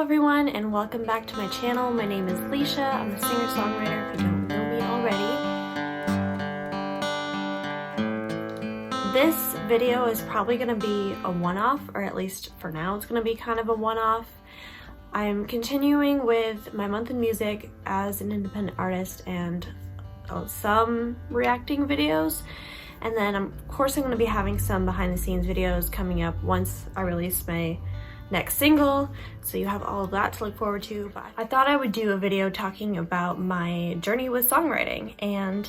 everyone, and welcome back to my channel. My name is Leisha. I'm a singer-songwriter if you don't know me already. This video is probably going to be a one-off, or at least for now it's going to be kind of a one-off. I'm continuing with my month in music as an independent artist and some reacting videos, and then of course I'm going to be having some behind-the-scenes videos coming up once I release my next single, so you have all of that to look forward to. But I thought I would do a video talking about my journey with songwriting, and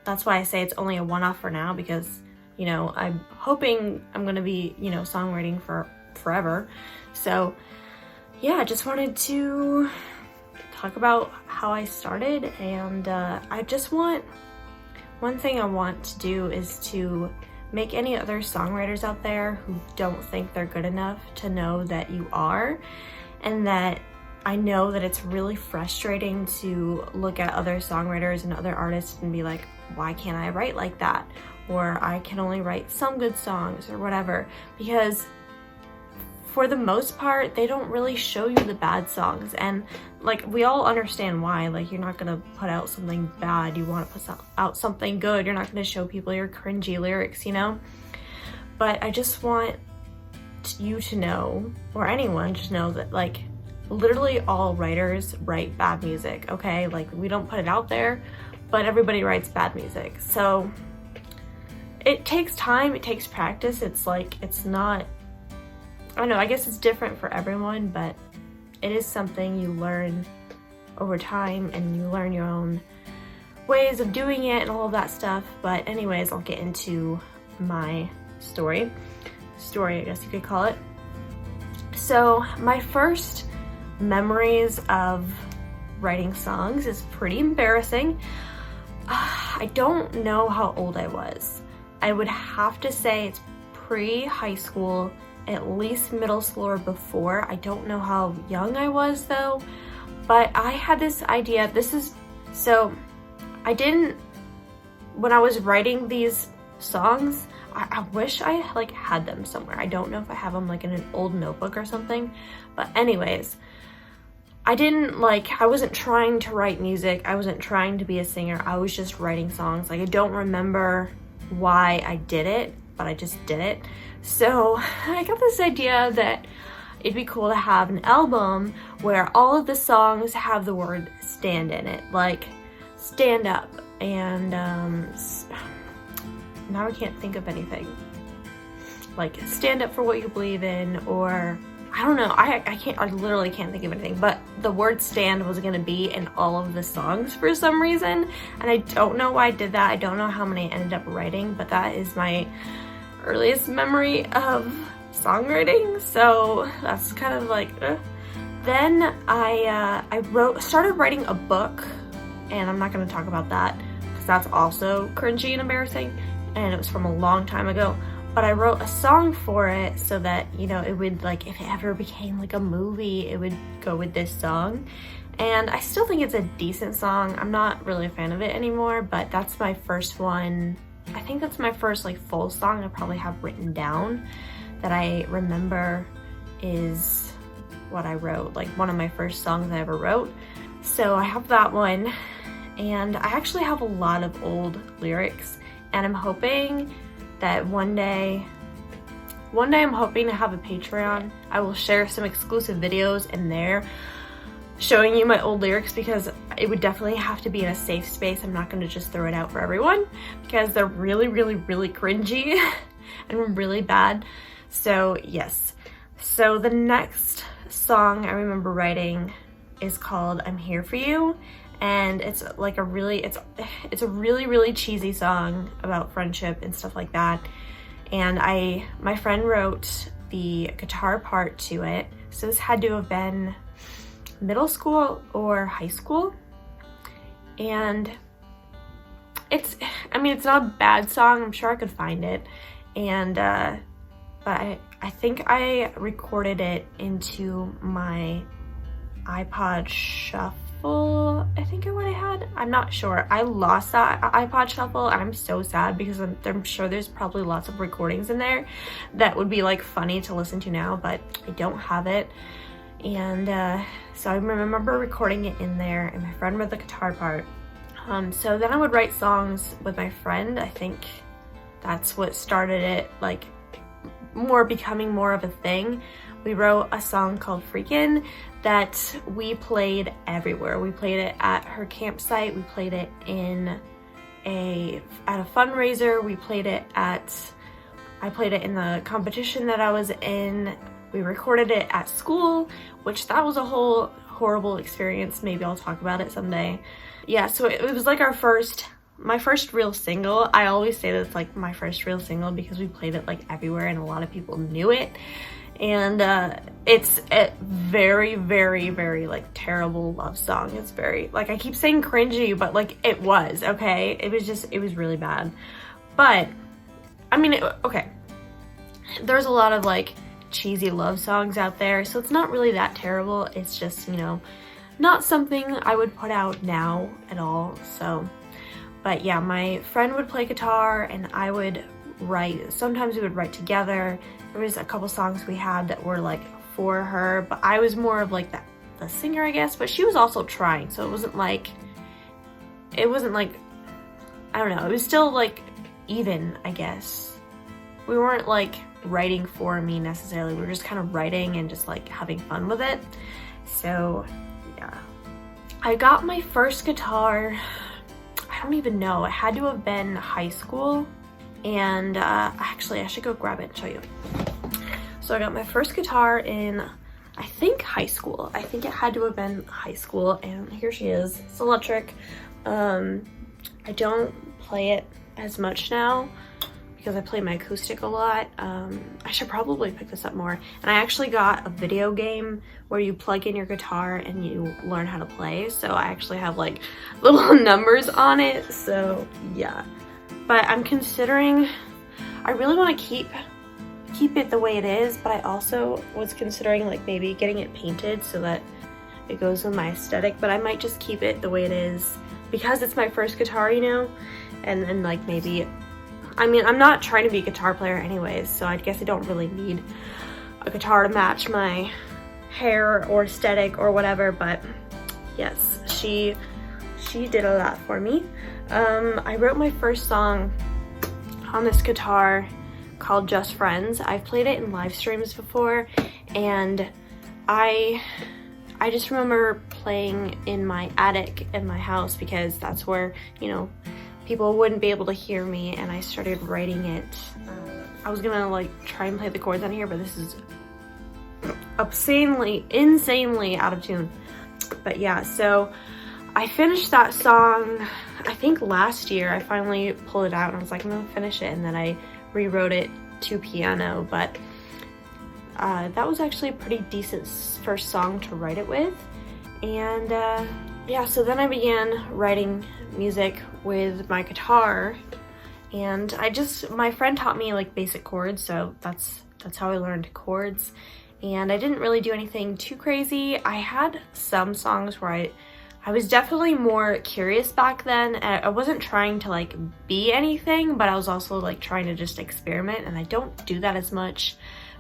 that's why I say it's only a one-off for now, because you know I'm hoping I'm gonna be songwriting for forever. So yeah, I just wanted to talk about how I started, and one thing I want to do is to make any other songwriters out there who don't think they're good enough to know that you are, and that I know that it's really frustrating to look at other songwriters and other artists and be like, why can't I write like that? Or I can only write some good songs or whatever, because for the most part, they don't really show you the bad songs. And like, we all understand why. Like, you're not gonna put out something bad, you want to put out something good. You're not gonna show people your cringy lyrics, you know? But I just want you to know, or anyone to know, that like literally all writers write bad music, okay? Like, we don't put it out there, but everybody writes bad music. So it takes time, it takes practice. It's like, it's not, I don't know, I guess it's different for everyone, but it is something you learn over time, and you learn your own ways of doing it and all of that stuff. But anyways, I'll get into my story, I guess you could call it. So my first memories of writing songs is pretty embarrassing. I don't know how old I was. I would have to say it's pre-high school, at least middle school or before. I don't know how young I was though, but I had this idea. When I was writing these songs, I wish I like had them somewhere. I don't know if I have them like in an old notebook or something, but anyways, I wasn't trying to write music. I wasn't trying to be a singer. I was just writing songs. Like, I don't remember why I did it, but I just did it. So I got this idea that it'd be cool to have an album where all of the songs have the word stand in it, like stand up, and now I can't think of anything. Like stand up for what you believe in, or I don't know, I literally can't think of anything, but the word stand was gonna be in all of the songs for some reason, and I don't know why I did that. I don't know how many I ended up writing, but that is my earliest memory of songwriting, so that's kind of like Then I started writing a book, and I'm not going to talk about that because that's also cringy and embarrassing, and it was from a long time ago. But I wrote a song for it so that, it would, like, if it ever became like a movie, it would go with this song. And I still think it's a decent song. I'm not really a fan of it anymore, but that's my first one. I think that's my first like full song I probably have written down that I remember is what I wrote, like one of my first songs I ever wrote. So I have that one, and I actually have a lot of old lyrics, and I'm hoping that one day I'm hoping to have a Patreon. I will share some exclusive videos in there showing you my old lyrics, because it would definitely have to be in a safe space. I'm not going to just throw it out for everyone, because they're really, really, really cringy and really bad. So yes. So the next song I remember writing is called I'm Here For You, and it's like a really really cheesy song about friendship and stuff like that. And my friend wrote the guitar part to it, so this had to have been middle school or high school. And it's not a bad song. I'm sure I could find it, and but I think I recorded it into my iPod Shuffle, I think I went ahead. I'm not sure. I lost that iPod Shuffle, and I'm so sad, because I'm sure there's probably lots of recordings in there that would be like funny to listen to now, but I don't have it. And so I remember recording it in there, and my friend wrote the guitar part. So then I would write songs with my friend. I think that's what started it, like becoming more of a thing. We wrote a song called Freakin' that we played everywhere. We played it at her campsite. We played it at a fundraiser. We played it I played it in the competition that I was in. We recorded it at school, which that was a whole horrible experience. Maybe I'll talk about it someday. Yeah, so it was like my first real single. I always say that it's like my first real single because we played it like everywhere and a lot of people knew it. And it's a very, very, very like terrible love song. It's very, like, I keep saying cringy, but like it was, okay? It was really bad. But I mean, okay, there's a lot of like cheesy love songs out there, so it's not really that terrible. It's just, you know, not something I would put out now at all. So, but yeah, my friend would play guitar and I would write. Sometimes we would write together. There was a couple songs we had that were like for her, but I was more of like the singer, I guess, but she was also trying, so it wasn't like, I don't know, it was still like even, I guess. We weren't like writing for me necessarily, we were just kind of writing and just like having fun with it. So yeah, I got my first guitar, I don't even know, it had to have been high school. And actually I should go grab it and show you. So I got my first guitar in, I think, high school. I think it had to have been high school, and here she is. It's electric. I don't play it as much now because I play my acoustic a lot. I should probably pick this up more. And I actually got a video game where you plug in your guitar and you learn how to play. So I actually have like little numbers on it, so yeah. But I'm considering, I really want to keep it the way it is, but I also was considering like maybe getting it painted so that it goes with my aesthetic, but I might just keep it the way it is because it's my first guitar, you know, and then like maybe, I mean, I'm not trying to be a guitar player anyways, so I guess I don't really need a guitar to match my hair or aesthetic or whatever, but yes, she did a lot for me. I wrote my first song on this guitar called Just Friends. I've played it in live streams before, and I just remember playing in my attic in my house because that's where, you know, people wouldn't be able to hear me, and I started writing it. I was gonna like try and play the chords on here, but this is insanely out of tune. But yeah, so I finished that song, I think last year. I finally pulled it out and I was like, I'm gonna finish it, and then I rewrote it to piano, but that was actually a pretty decent first song to write it with. And yeah, so then I began writing music with my guitar, and my friend taught me like basic chords, so that's how I learned chords, and I didn't really do anything too crazy. I had some songs where I was definitely more curious back then. I wasn't trying to like be anything, but I was also like trying to just experiment, and I don't do that as much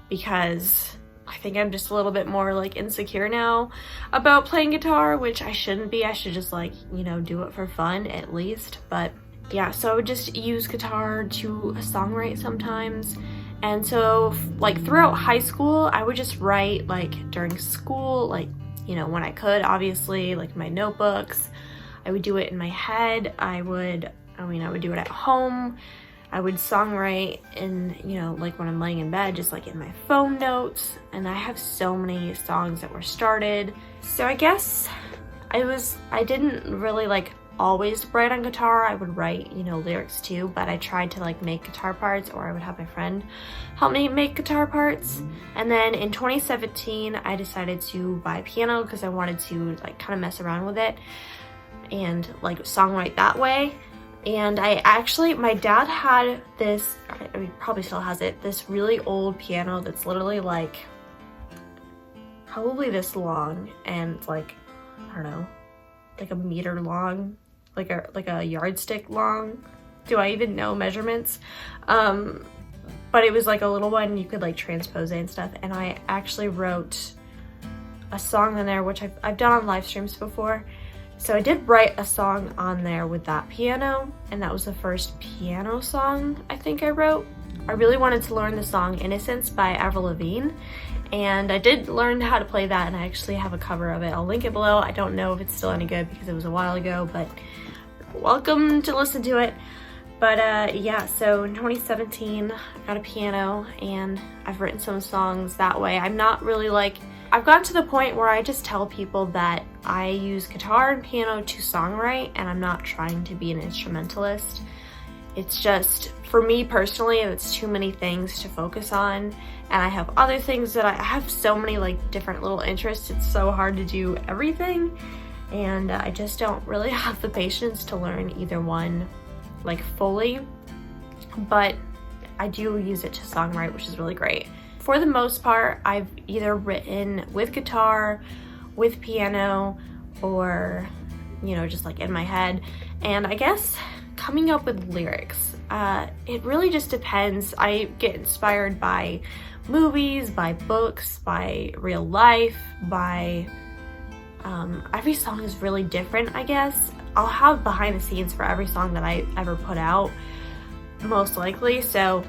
because I think I'm just a little bit more like insecure now about playing guitar, which I shouldn't be. I should just like, you know, do it for fun at least. But yeah, so I would just use guitar to songwrite sometimes. And so like throughout high school, I would just write like during school, like, you know, when I could, obviously, like my notebooks. I would do it in my head. I would do it at home. I would songwrite in, you know, like when I'm laying in bed, just like in my phone notes. And I have so many songs that were started. So I guess I didn't really like always write on guitar. I would write, you know, lyrics too, but I tried to like make guitar parts, or I would have my friend help me make guitar parts. And then in 2017, I decided to buy a piano because I wanted to like kind of mess around with it and like songwrite that way. And my dad had this, I mean, probably still has it, this really old piano that's literally like probably this long, and it's like, I don't know, like a meter long, like a yardstick long. Do I even know measurements? But it was like a little one, you could like transpose it and stuff. And I actually wrote a song on there, which I've done on live streams before. So I did write a song on there with that piano, and that was the first piano song I think I wrote. I really wanted to learn the song Innocence by Avril Lavigne, and I did learn how to play that, and I actually have a cover of it. I'll link it below. I don't know if it's still any good because it was a while ago, but welcome to listen to it. But yeah, so in 2017, I got a piano, and I've written some songs that way. I'm not really like, I've gotten to the point where I just tell people that I use guitar and piano to songwrite, and I'm not trying to be an instrumentalist. It's just, for me personally, it's too many things to focus on, and I have other things that I have so many like different little interests. It's so hard to do everything, and I just don't really have the patience to learn either one like fully, but I do use it to songwrite, which is really great. For the most part, I've either written with guitar, with piano, or, you know, just like in my head. And I guess coming up with lyrics, it really just depends. I get inspired by movies, by books, by real life, by every song is really different, I guess. I'll have behind the scenes for every song that I ever put out, most likely, so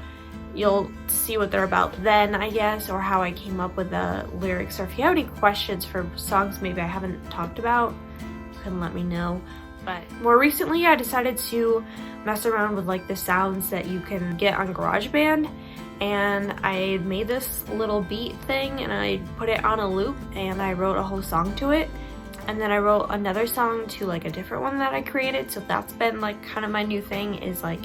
you'll see what they're about then, I guess, or how I came up with the lyrics. Or if you have any questions for songs maybe I haven't talked about, you can let me know. But more recently, I decided to mess around with like the sounds that you can get on GarageBand, and I made this little beat thing, and I put it on a loop, and I wrote a whole song to it. And then I wrote another song to like a different one that I created. So that's been like kind of my new thing, is like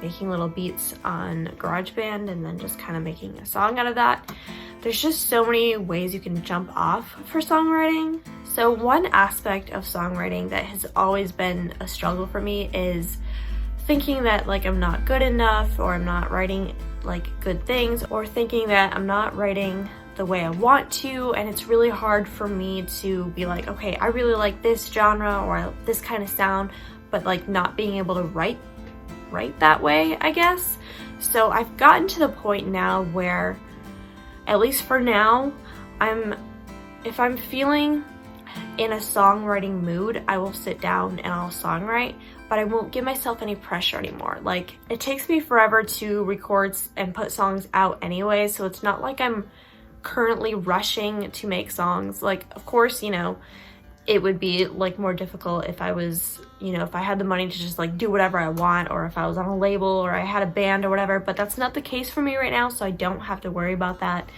making little beats on GarageBand and then just kind of making a song out of that. There's just so many ways you can jump off for songwriting. So one aspect of songwriting that has always been a struggle for me is thinking that like I'm not good enough, or I'm not writing like good things, or thinking that I'm not writing the way I want to, and it's really hard for me to be like, okay, I really like this genre or this kind of sound, but like not being able to write that way, I guess. So I've gotten to the point now where, at least for now, if I'm feeling in a songwriting mood, I will sit down and I'll songwrite, but I won't give myself any pressure anymore. Like, it takes me forever to record and put songs out anyway, so it's not like I'm currently rushing to make songs. Like, of course, you know, it would be like more difficult if I was, you know, if I had the money to just like do whatever I want, or if I was on a label or I had a band or whatever, but that's not the case for me right now, so I don't have to worry about that.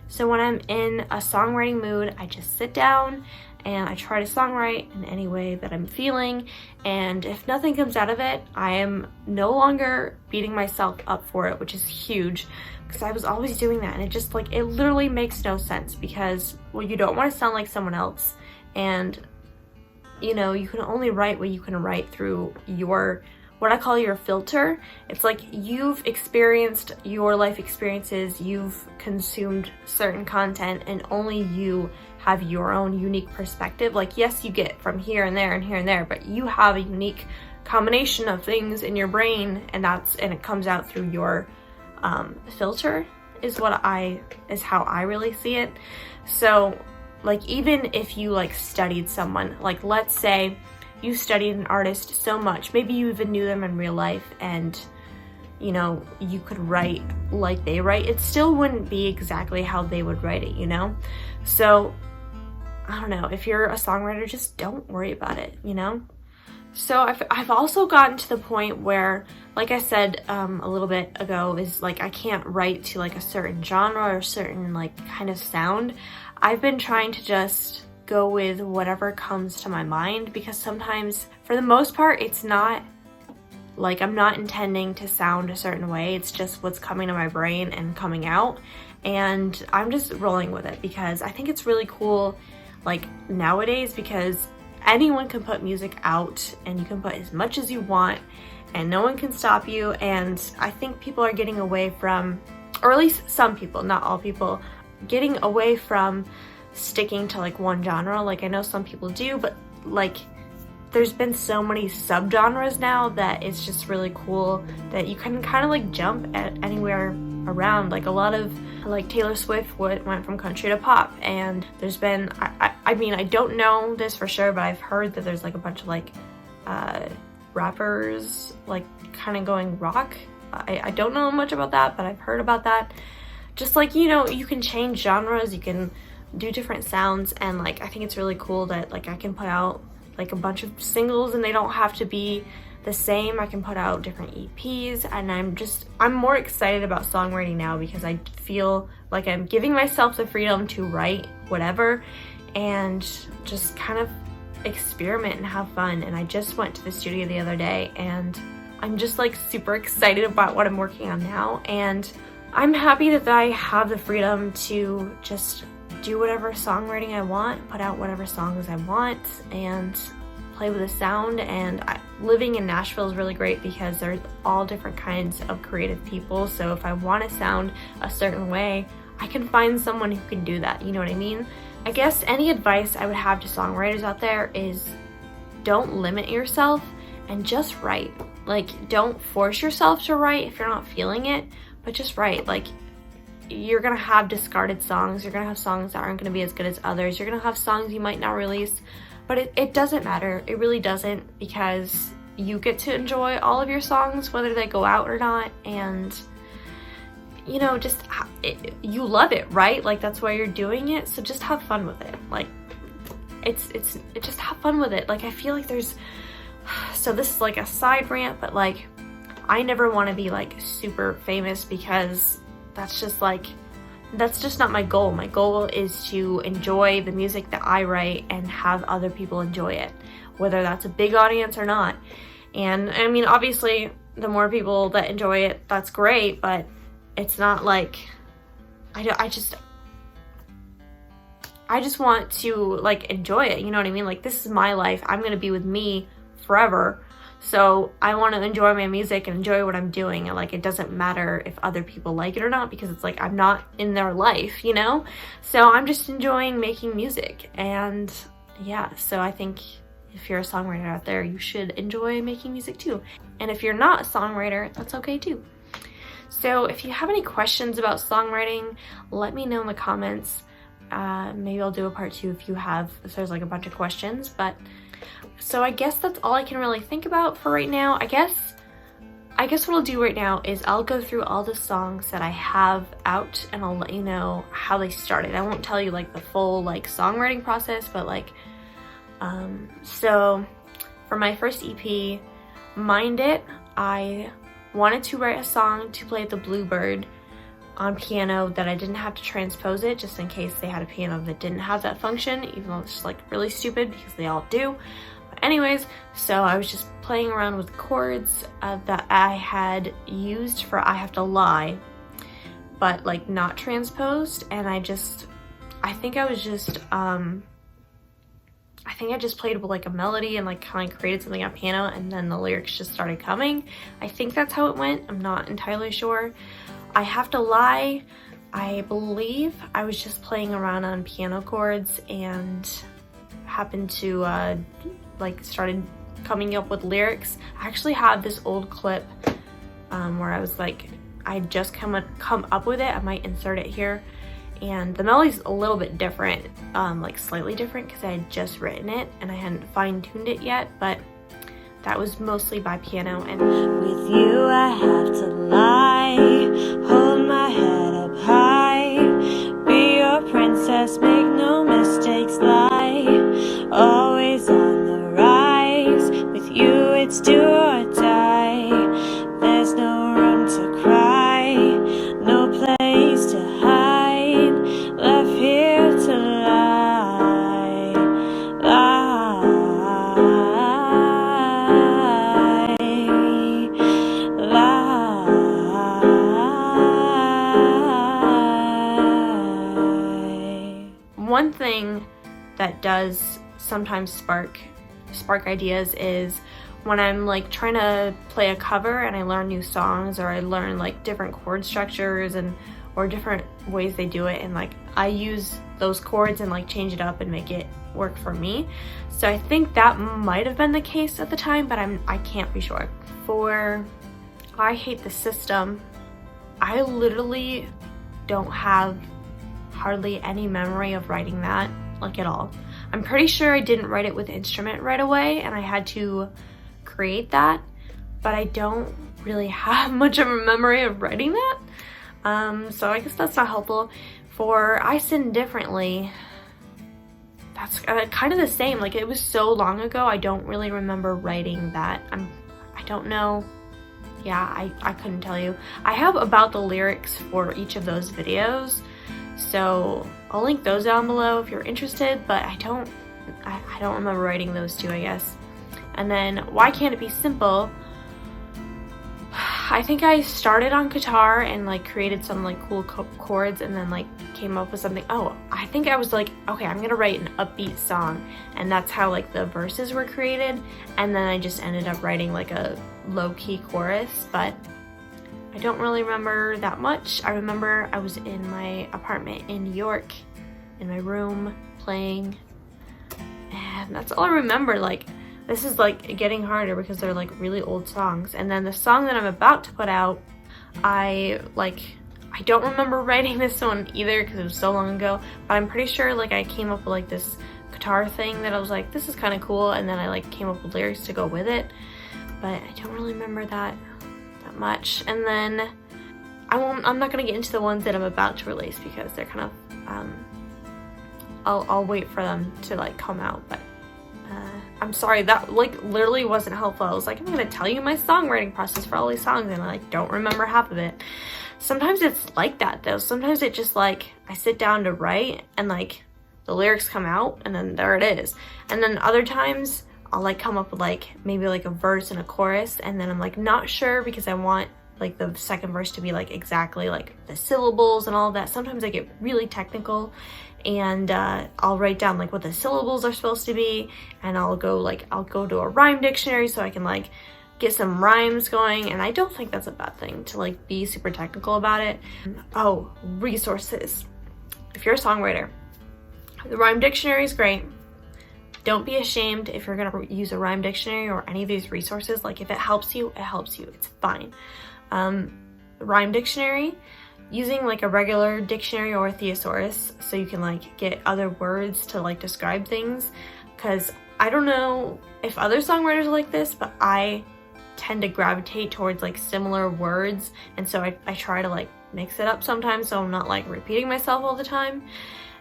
So when I'm in a songwriting mood, I just sit down and I try to songwrite in any way that I'm feeling, and if nothing comes out of it, I am no longer beating myself up for it, which is huge, because I was always doing that, and it just like, it literally makes no sense, because, well, you don't want to sound like someone else, and you know, you can only write what you can write through your, what I call your filter. It's like you've experienced your life experiences, you've consumed certain content, and only you have your own unique perspective. Like, yes, you get from here and there and here and there, but you have a unique combination of things in your brain, and it comes out through your filter, is how I really see it. So like, even if you like studied someone, like let's say you studied an artist so much, maybe you even knew them in real life, and you know, you could write like they write, it still wouldn't be exactly how they would write it, you know? So I don't know, if you're a songwriter, just don't worry about it, you know? So I've also gotten to the point where, like I said a little bit ago, is like I can't write to like a certain genre or certain like kind of sound. I've been trying to just go with whatever comes to my mind, because sometimes, for the most part, it's not like I'm not intending to sound a certain way. It's just what's coming to my brain and coming out, and I'm just rolling with it, because I think it's really cool like nowadays, because anyone can put music out and you can put as much as you want and no one can stop you. And I think people are getting away from, or at least some people, not all people, getting away from sticking to like one genre. Like, I know some people do, but like there's been so many subgenres now that it's just really cool that you can kind of like jump at anywhere around. Like a lot of, like Taylor Swift went from country to pop, and there's been, I mean, I don't know this for sure, but I've heard that there's like a bunch of like rappers like kind of going rock. I don't know much about that, but I've heard about that. Just like, you know, you can change genres, you can do different sounds, and like I think it's really cool that like I can put out like a bunch of singles and they don't have to be the same. I can put out different EPs, and I'm more excited about songwriting now because I feel like I'm giving myself the freedom to write whatever and just kind of experiment and have fun. And I just went to the studio the other day, and I'm just like super excited about what I'm working on now, and I'm happy that I have the freedom to just do whatever songwriting I want, put out whatever songs I want, and play with the sound. And living in Nashville is really great because there's all different kinds of creative people, so if I want to sound a certain way, I can find someone who can do that, you know what I mean? I guess any advice I would have to songwriters out there is don't limit yourself and just write. Like, don't force yourself to write if you're not feeling it, but just write. Like, you're gonna have discarded songs, you're gonna have songs that aren't gonna be as good as others, you're gonna have songs you might not release, but it doesn't matter. It really doesn't, because you get to enjoy all of your songs whether they go out or not, and you know, just you love it, right? Like, that's why you're doing it, so just have fun with it. Like, it's just have fun with it. Like, I feel like there's, so this is like a side rant, but like I never want to be like super famous, because that's just not my goal. My goal is to enjoy the music that I write and have other people enjoy it, whether that's a big audience or not. And I mean, obviously the more people that enjoy it, that's great, but it's not like I just want to like enjoy it, you know what I mean? Like, this is my life. I'm gonna be with me forever, so I want to enjoy my music and enjoy what I'm doing, and like it doesn't matter if other people like it or not, because it's like I'm not in their life, you know? So I'm just enjoying making music. And yeah, so I think if you're a songwriter out there, you should enjoy making music too. And if you're not a songwriter, that's okay too. So if you have any questions about songwriting, let me know in the comments. Maybe I'll do a part 2 if there's like a bunch of questions. But so I guess that's all I can really think about for right now. I guess what I'll do right now is I'll go through all the songs that I have out, and I'll let you know how they started. I won't tell you like the full like songwriting process, but like so for my first EP, Mind It, I wanted to write a song to play the Bluebird on piano that I didn't have to transpose it, just in case they had a piano that didn't have that function, even though it's just like really stupid because they all do. But anyways, so I was just playing around with chords that I had used for I Have to Lie, but like not transposed, and I think I just played with like a melody and like kind of created something on piano, and then the lyrics just started coming. I think that's how it went. I'm not entirely sure. I Have to Lie, I believe I was just playing around on piano chords and happened to like started coming up with lyrics. I actually have this old clip where I was like, I just come up with it. I might insert it here. And the melody's a little bit different, like slightly different, because I had just written it and I hadn't fine-tuned it yet, but that was mostly by piano. And with you I have to lie, hold my head up high, be your princess, make no mistakes, lie, always on the rise. With you it's do or die, there's no room to cry, no place to hide, left here to lie, lie. One thing that does sometimes spark ideas is when I'm like trying to play a cover and I learn new songs, or I learn like different chord structures or different ways they do it, and like I use those chords and like change it up and make it work for me. So I think that might have been the case at the time, but I can't be sure. For I Hate the System, I literally don't have hardly any memory of writing that, like at all. I'm pretty sure I didn't write it with instrument right away and I had to create that, but I don't really have much of a memory of writing that. So I guess that's not helpful. For I Sin Differently, that's kind of the same. Like, it was so long ago, I don't really remember writing that. I don't know. Yeah, I couldn't tell you. I have about the lyrics for each of those videos, so I'll link those down below if you're interested, but I don't remember writing those two, I guess. And then Why Can't It Be Simple? I think I started on guitar and like created some like cool chords and then like came up with something. Oh, I think I was like, okay, I'm gonna write an upbeat song, and that's how like the verses were created, and then I just ended up writing like a low-key chorus, but I don't really remember that much. I remember I was in my apartment in New York in my room playing, and that's all I remember. Like, this is like getting harder because they're like really old songs. And then the song that I'm about to put out, I don't remember writing this one either because it was so long ago, but I'm pretty sure like I came up with like this guitar thing that I was like, this is kind of cool, and then I like came up with lyrics to go with it, but I don't really remember that much. And then I'm not gonna get into the ones that I'm about to release because they're kind of I'll wait for them to like come out. But I'm sorry, that like literally wasn't helpful. I was like, I'm gonna tell you my songwriting process for all these songs, and I like don't remember half of it. Sometimes it's like that though. Sometimes it just like I sit down to write and like the lyrics come out and then there it is. And then other times I'll like come up with like maybe like a verse and a chorus, and then I'm like not sure because I want like the second verse to be like exactly like the syllables and all of that. Sometimes I get really technical and I'll write down like what the syllables are supposed to be, and I'll go to a rhyme dictionary so I can like get some rhymes going, and I don't think that's a bad thing to like be super technical about it. Oh, resources. If you're a songwriter, the rhyme dictionary is great. Don't be ashamed if you're gonna use a rhyme dictionary or any of these resources. Like, if it helps you, it helps you. It's fine. Rhyme dictionary, using like a regular dictionary or a thesaurus so you can like get other words to like describe things, because I don't know if other songwriters are like this, but I tend to gravitate towards like similar words, and so I try to like mix it up sometimes so I'm not like repeating myself all the time.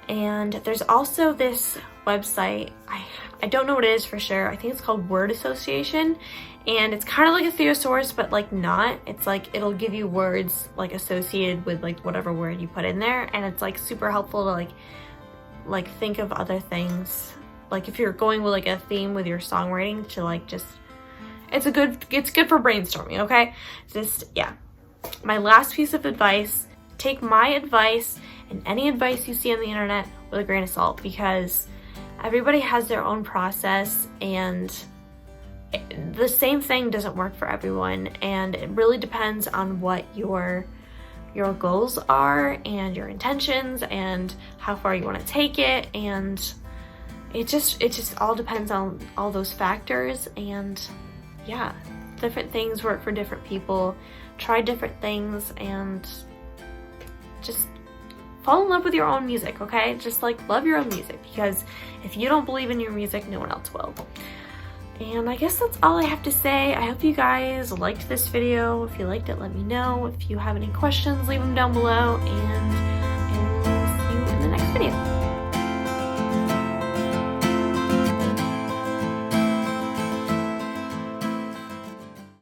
And there's also this website, I don't know what it is for sure. I think it's called Word Association, and it's kind of like a thesaurus but like not. It's like it'll give you words like associated with like whatever word you put in there, and it's like super helpful to like think of other things. Like if you're going with like a theme with your songwriting to like just, it's good for brainstorming, okay? Just, yeah. My last piece of advice, take my advice and any advice you see on the internet with a grain of salt, because everybody has their own process and the same thing doesn't work for everyone, and it really depends on what your goals are and your intentions and how far you want to take it, and it just all depends on all those factors. And yeah, different things work for different people. Try different things and just fall in love with your own music, okay? Just like love your own music, because if you don't believe in your music, no one else will. And I guess that's all I have to say. I hope you guys liked this video. If you liked it, let me know. If you have any questions, leave them down below, and I will see you in the next video.